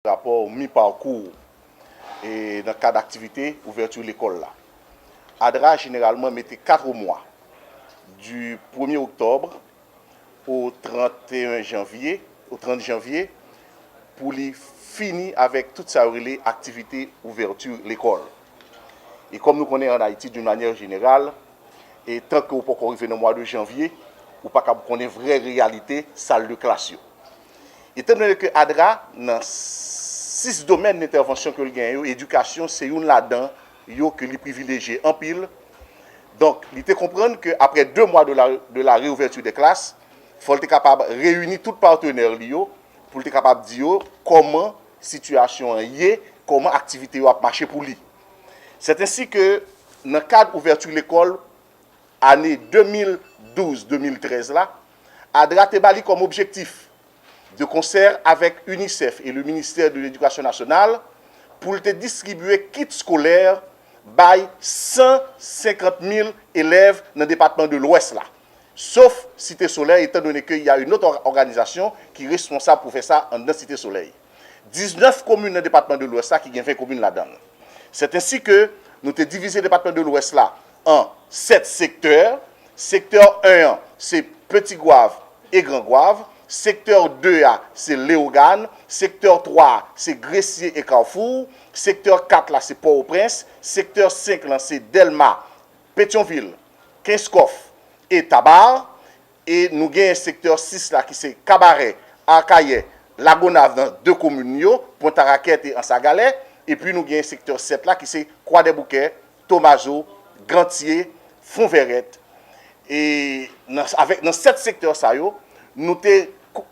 Rapport mi-parcours et dans le cadre d'activité ouverture de l'école là. ADRA généralement mettait 4 mois du 1er octobre au 31 janvier, au 30 janvier pour les finir avec toute sa activité ouverture de l'école. Et comme nous connaissons en Haïti d'une manière générale, et tant que vous ne pouvez pas arriver dans le mois de janvier, vous ne pouvez pas connaître vraie réalité salle de classe. Étant donné que ADRA, dans 6 domaines d'intervention que vous gagnez, l'éducation, c'est une là-dedans, que les privilégiés en pile. Donc, il faut comprendre qu'après 2 mois de la réouverture des classes, il faut être capable de réunir tous les partenaires pour être capable de dire comment la situation est, comment l'activité va marcher pour lui. C'est ainsi que, dans le cadre d'ouverture de l'école, année 2012-2013, là, ADRA a comme objectif de concert avec UNICEF et le ministère de l'Éducation nationale pour te distribuer kits scolaires by 150 000 élèves dans le département de l'Ouest là. Sauf Cité Soleil, étant donné qu'il y a une autre organisation qui est responsable pour faire ça en Cité Soleil. 19 communes dans le département de l'Ouest là qui ont 20 communes là-dedans. C'est ainsi que nous avons divisé le département de l'Ouest là en 7 secteurs. Secteur 1, c'est Petit Goave et Grand Goave. Secteur 2A, c'est Léogane. Secteur 3, c'est Gressier et Carrefour. Secteur 4, là, c'est Port-au-Prince. Secteur 5, là, c'est Delma, Pétionville, Kinskoff et Tabar. Et nous avons un secteur 6, là, qui c'est Cabaret, Arcaillet, Lagonave, dans 2 communes, Pointe-à-Raquette et Ansagalais. Et puis nous avons un secteur 7, là, qui c'est Croix-des-Bouquets, Thomaso, Grantier, Fonverette. Et dans 7 secteurs, ça, nous avons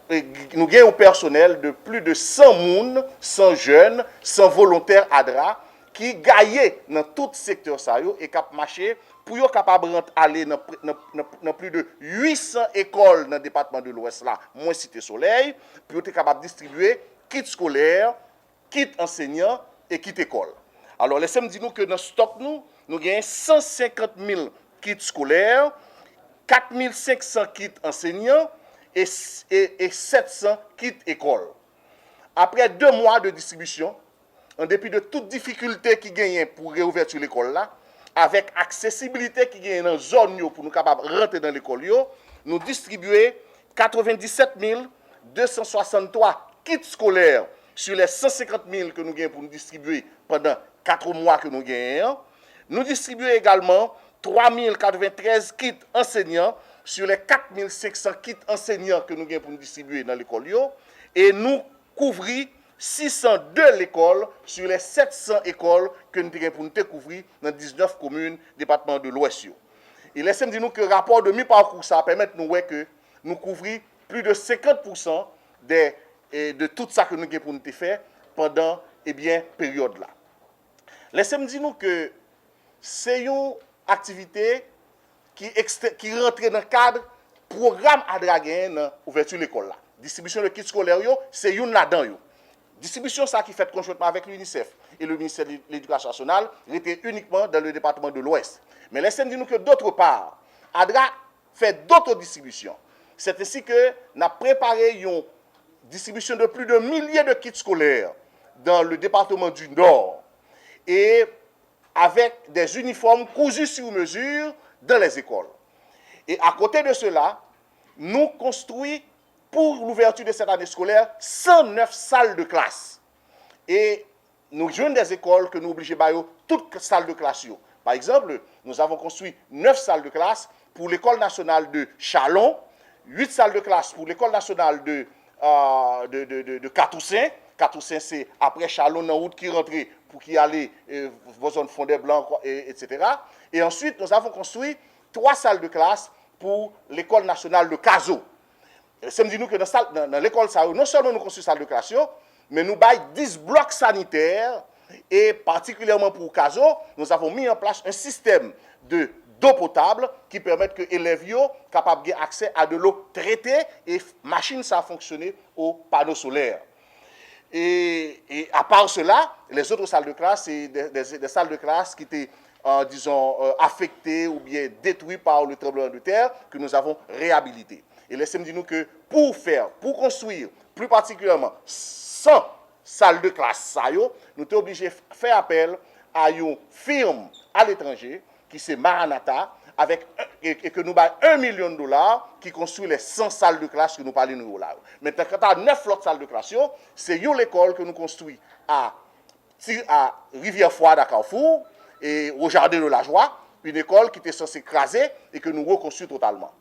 un personnel de plus de 100 personnes, 100 jeunes, 100 volontaires ADRA qui gagnent dans tout secteur et qui marché pour être capable d'aller dans plus de 800 écoles dans le département de l'Ouest, là, moins Cité Soleil, pour être capable de distribuer kits scolaires, kits enseignants et kits écoles. Alors, laissez-moi dire que dans le stock, nous avons 150 000 kits scolaires, 4 500 kits enseignants, et 700 kits écoles. Après 2 mois de distribution, en dépit de toutes difficultés qui gagnent pour réouverture l'école là, avec accessibilité qui gagne dans la zone pour nous capables de rentrer dans l'école, nous distribuons 97 263 kits scolaires sur les 150 000 que nous gagnons pour nous distribuer pendant 4 mois que nous gagnons. Nous distribuons également 3 093 kits enseignants sur les 4 500 kits enseignants que nous avons pour nous distribuer dans l'école. Et nous couvrons 602 l'école sur les 700 écoles que nous avons pour nous couvrir dans 19 communes, département de l'Ouest. Et laissez-moi dire que le rapport de mi-parcours, ça permet de nous que nous couvrons plus de 50% de tout ça que nous avons pour nous faire pendant période là. Laissez-moi dire que c'est une activité qui rentre dans le cadre programme ADRA dans l'ouverture de l'école. Distribution de kits scolaires, c'est une là-dedans. Distribution ça qui fait conjointement avec l'UNICEF et le ministère de l'Éducation nationale était uniquement dans le département de l'Ouest. Mais laissez-nous dire que d'autre part, ADRA fait d'autres distributions. C'est ainsi que nous avons préparé une distribution de plus de milliers de kits scolaires dans le département du Nord et avec des uniformes cousus sur mesure dans les écoles. Et à côté de cela, nous construisons pour l'ouverture de cette année scolaire 109 salles de classe. Et nous jouons des écoles que nous obligeons à toutes salles de classe. Par exemple, nous avons construit 9 salles de classe pour l'école nationale de Chalon, 8 salles de classe pour l'école nationale de Catoussin. Catoussin, c'est après Chalon, dans la route qui rentre pour qui allait vos zones fondées blancs, etc. Et ensuite, nous avons construit 3 salles de classe pour l'école nationale de Cazo. Ça me dit nous que dans l'école, non seulement nous construisons salle de classe, mais nous baillons 10 blocs sanitaires et particulièrement pour Cazo, nous avons mis en place un système d'eau potable qui permet que les élèves soient capables d'avoir accès à de l'eau traitée et machine ça a fonctionné au panneau solaire. Et à part cela, les autres salles de classe, c'est des salles de classe qui étaient, affectées ou bien détruites par le tremblement de terre que nous avons réhabilitées. Et laissez-moi dire que pour construire, plus particulièrement 100 salles de classe, ça, nous sommes obligés de faire appel à une firme à l'étranger, qui c'est Maranatha, et que nous avons $1 million qui construit les 100 salles de classe que nous parlons là. Maintenant, quand on a 9 autres salles de classe, c'est une école que nous construisons à Rivière-Froide à Carrefour et au Jardin de la Joie, une école qui était censée craser et que nous reconstruisons totalement.